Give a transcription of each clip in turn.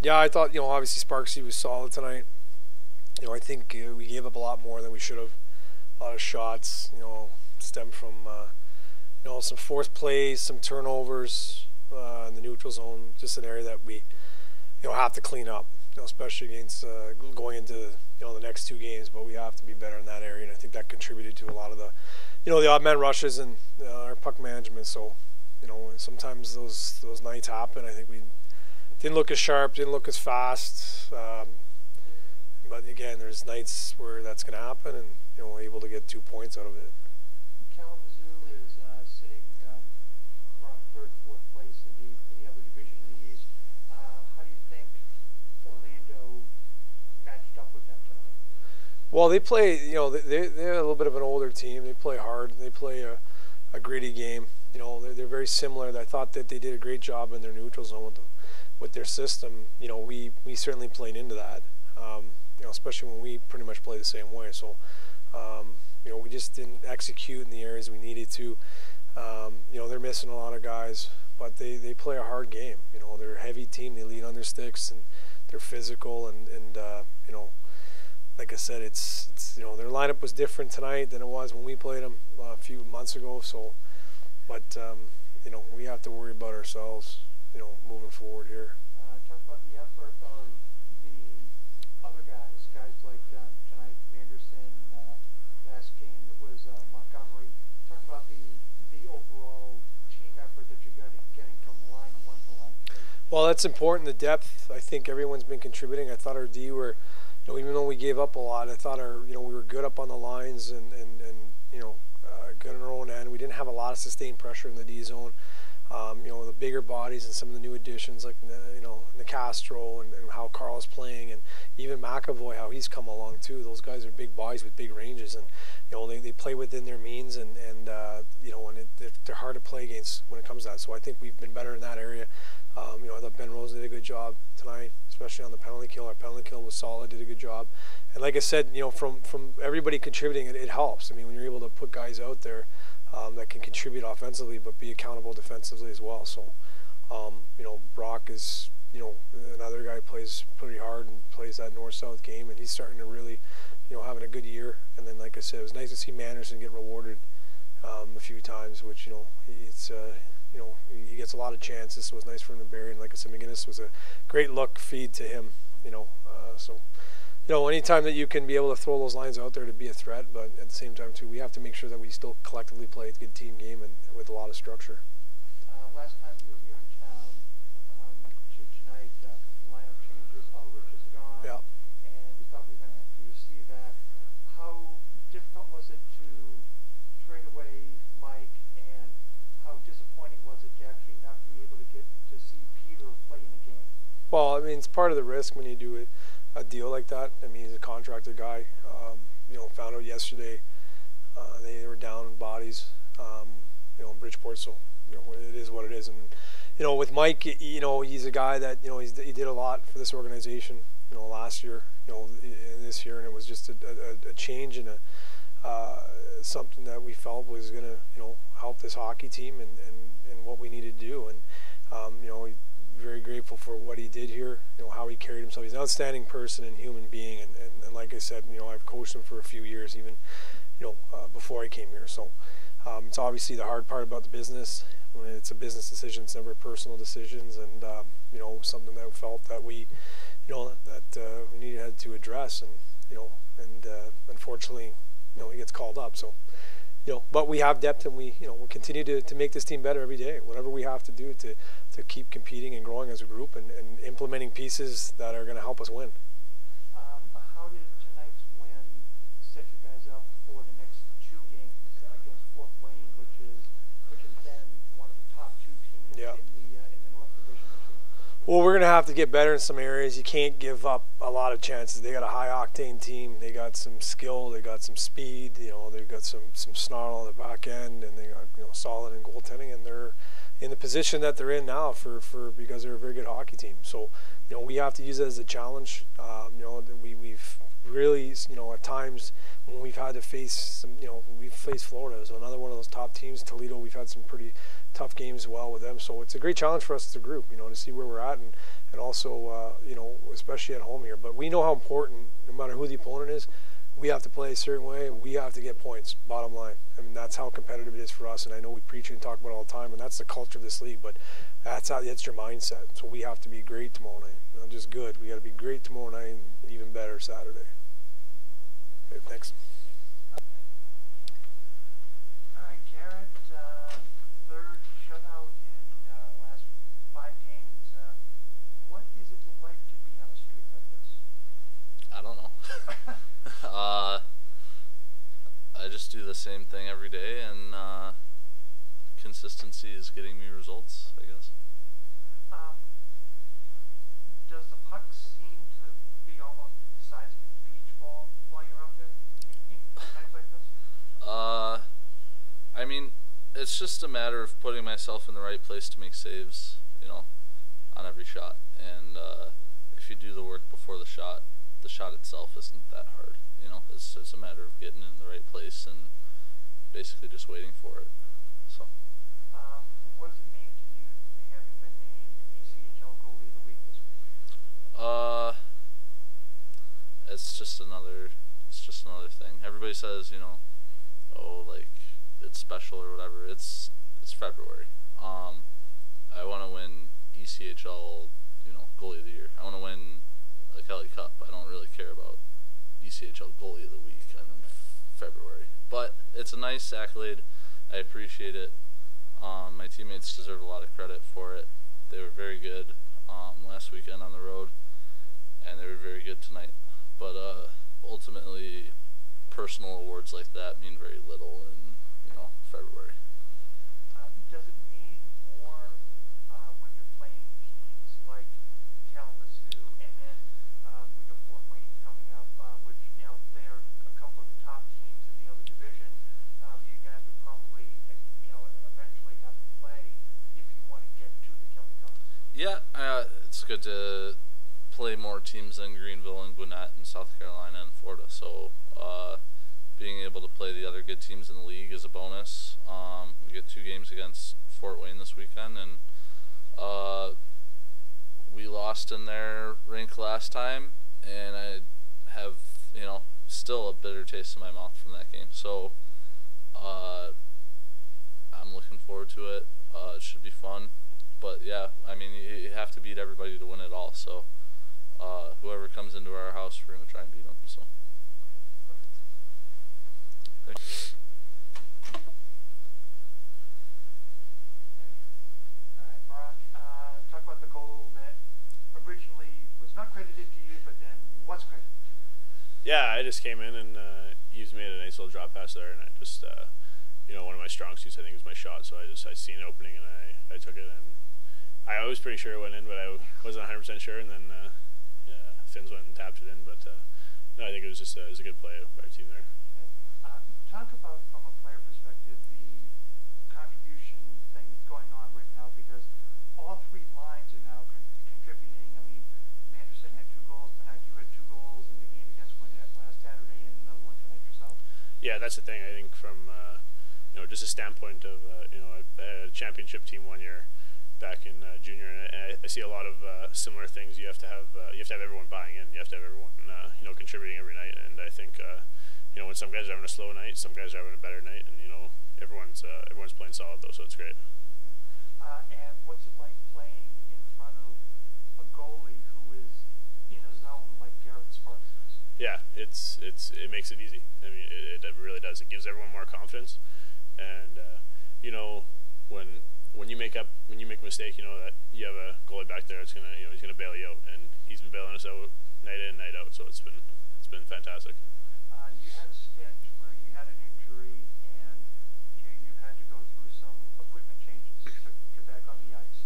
Yeah, I thought, obviously Sparksy was solid tonight. I think we gave up a lot more than we should have. A lot of shots, stemmed from, some forced plays, some turnovers in the neutral zone. Just an area that we, have to clean up. Especially against going into the next two games. But we have to be better in that area, and I think that contributed to a lot of the, the odd man rushes and our puck management. So, sometimes those nights happen. I think we didn't look as sharp, didn't look as fast. But again, there's nights where that's going to happen, and we're able to get 2 points out of it. Kalamazoo is sitting around third, fourth place in the other division in the East. How do you think Orlando matched up with them tonight? Well, they play. They're a little bit of an older team. They play hard. They play a gritty game. They're very similar. I thought that they did a great job in their neutral zone with their system. We certainly played into that. Especially when we pretty much play the same way. So, we just didn't execute in the areas we needed to. They're missing a lot of guys, but they play a hard game. They're a heavy team. They lead on their sticks, and they're physical. And like I said, it's their lineup was different tonight than it was when we played them a few months ago. So, but we have to worry about ourselves, moving forward here. Talk about the effort of the other guys like tonight, Manderson. Last game it was Montgomery. Talk about the overall team effort that you're getting from line one to line three. Well, that's important. The depth. I think everyone's been contributing. I thought our D were, even though we gave up a lot, I thought we were good up on the lines and good on our own end. We didn't have a lot of sustained pressure in the D zone. The bigger bodies and some of the new additions like Nicastro and how Carl's playing, and even McAvoy, how he's come along too. Those guys are big bodies with big ranges, and they play within their means, and they're hard to play against when it comes to that. So I think we've been better in that area. I thought Ben Rose did a good job tonight, especially on the penalty kill. Our penalty kill was solid, did a good job. And like I said, from everybody contributing, it helps. I mean, when you're able to put guys out there that can contribute offensively but be accountable defensively as well. So, Brock is, another guy plays pretty hard and plays that north-south game, and he's starting to really, having a good year. And then, like I said, it was nice to see Manderson get rewarded a few times, which, he gets a lot of chances, so it was nice for him to bury. And like I said, McGinnis was a great look feed to him, anytime that you can be able to throw those lines out there to be a threat, but at the same time, too, we have to make sure that we still collectively play a good team game and with a lot of structure. Last time you were here in town, tonight, a couple of lineup changes, Ulrich is gone, yeah. And we thought we were going to have to see that. How difficult was it to trade away Mike, and how disappointing was it to actually not be able to get to see Peter play in a game? Well, I mean, it's part of the risk when you do a deal like that. I mean, he's a contracted guy. Found out yesterday they were down bodies, in Bridgeport. So, it is what it is. And, with Mike, he's a guy that, he did a lot for this organization, last year, and this year. And it was just a change and something that we felt was going to, help this hockey team and what we needed to do. And, very grateful for what he did here, how he carried himself. He's an outstanding person and human being, and like I said, I've coached him for a few years, even, before I came here. So it's obviously the hard part about the business. When it's a business decision, it's never personal decisions, and something that we felt that we, we needed to address, and unfortunately, he gets called up. So. But we have depth, and we continue to make this team better every day. Whatever we have to do to keep competing and growing as a group, and implementing pieces that are going to help us win. How did tonight's win set you guys up for the next two games against Fort Wayne, which has been one of the top two teams in the North Division this year? Well, we're going to have to get better in some areas. You can't give up a lot of chances. They got a high-octane team. They got some skill. They got some speed. They've got some snarl on the back end, and they got solid in goaltending. And they're in the position that they're in now because they're a very good hockey team. So, we have to use it as a challenge. We've really, at times when we've had to face some, we've faced Florida, so another one of those top teams. Toledo, we've had some pretty tough games as well with them. So it's a great challenge for us as a group, to see where we're at, and also, especially at home here. But we know how important, no matter who the opponent is, we have to play a certain way. We have to get points, bottom line. I mean, that's how competitive it is for us. And I know we preach and talk about it all the time, and that's the culture of this league. But that's your mindset. So we have to be great tomorrow night. Not just good. We got to be great tomorrow night, and even better Saturday. Okay, thanks. All right, Garrett, third shutout in the last 5 games. What is it like to be on a streak like this? I don't know. I just do the same thing every day, and consistency is getting me results, I guess. Does the puck seem to be almost the size of a beach ball while you're out there in nights like this? I mean, it's just a matter of putting myself in the right place to make saves, on every shot. And if you do the work before the shot itself isn't that hard. It's a matter of getting in the right place and basically just waiting for it. So. What does it mean to you having been named ECHL Goalie of the Week this week? It's just another thing. Everybody says, oh, like it's special or whatever. It's February. I want to win ECHL, Goalie of the Year. I want to win the Kelly Cup. I don't really care about ECHL Goalie of the Week in February. But it's a nice accolade. I appreciate it. My teammates deserve a lot of credit for it. They were very good last weekend on the road, and they were very good tonight. But ultimately, personal awards like that mean very little in February. Does it mean more when you're playing teams like Kalamazoo, and then we got Fort Wayne coming up, which they're a couple of the top teams in the other division? You guys would probably eventually have to play if you want to get to the Kelly Cup. Yeah, it's good to play more teams in Greenville and Gwinnett and South Carolina and Florida. So being able to play the other good teams in the league is a bonus. We get 2 games against Fort Wayne this weekend, and we lost in their rink last time, and I have still a bitter taste in my mouth from that game. So I'm looking forward to it. It should be fun. But yeah, I mean, you have to beat everybody to win it all. So whoever comes into our house, we're going to try and beat them. So. Thank you. All right, Brock. Talk about the goal that originally was not credited to you, but then was credited to you. Yeah, I just came in and Yves made a nice little drop pass there, and I just, one of my strong suits I think is my shot, so I seen an opening and I took it, and I was pretty sure it went in, but I wasn't 100% sure, and then Finns went and tapped it in, but no, I think it was just it was a good play by our team there. Talk about, from a player perspective, the contribution thing going on right now, because all 3 lines are now contributing. I mean, Manderson had 2 goals tonight. You had 2 goals in the game against Gwinnett last Saturday, and another one tonight yourself. Yeah, that's the thing. I think from just a standpoint of I had a championship team 1 year back in junior, and I see a lot of similar things. You have to have everyone buying in. You have to have everyone contributing every night, and I think. When some guys are having a slow night, some guys are having a better night, and everyone's playing solid though, so it's great. And what's it like playing in front of a goalie who is in a zone like Garrett Sparks is? Yeah, it makes it easy. I mean, it really does. It gives everyone more confidence, and when you make a mistake, that you have a goalie back there. It's he's gonna bail you out, and he's been bailing us out night in, night out. So it's been fantastic. You had a stint where you had an injury, and you've had to go through some equipment changes to get back on the ice.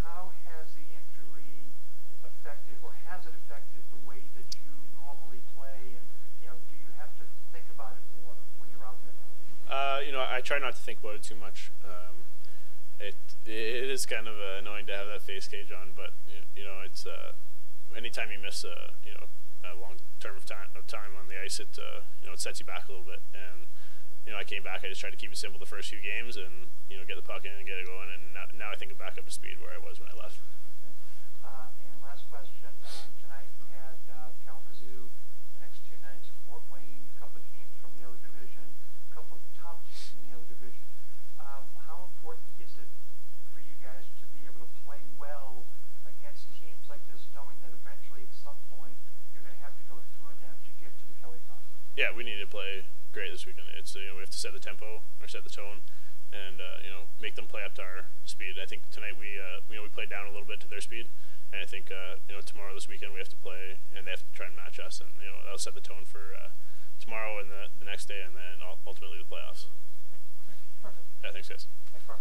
How has the injury affected, or has it affected the way that you normally play? And do you have to think about it more when you're out there? I try not to think about it too much. It is kind of annoying to have that face cage on, but it's anytime you miss a long term of time on the ice, it sets you back a little bit. And I came back. I just tried to keep it simple the first few games, and get the puck in and get it going. And now I think I'm back up to speed where I was when I left. Okay. And last question. Tonight we had Kalamazoo. The next two nights, Fort Wayne. A couple of teams from the other division. A couple of top teams in the other division. How important is it for you guys to be able to play well against teams like this, knowing that eventually at some point you're going to have to go through them to get to the Kelly Cup? Yeah, we need to play great this weekend. It's we have to set the tempo or set the tone, and make them play up to our speed. I think tonight we played down a little bit to their speed, and I think tomorrow, this weekend, we have to play, and they have to try and match us, and that'll set the tone for tomorrow and the next day, and then ultimately the playoffs. Okay, perfect. Yeah, thanks guys. Thanks, Mark.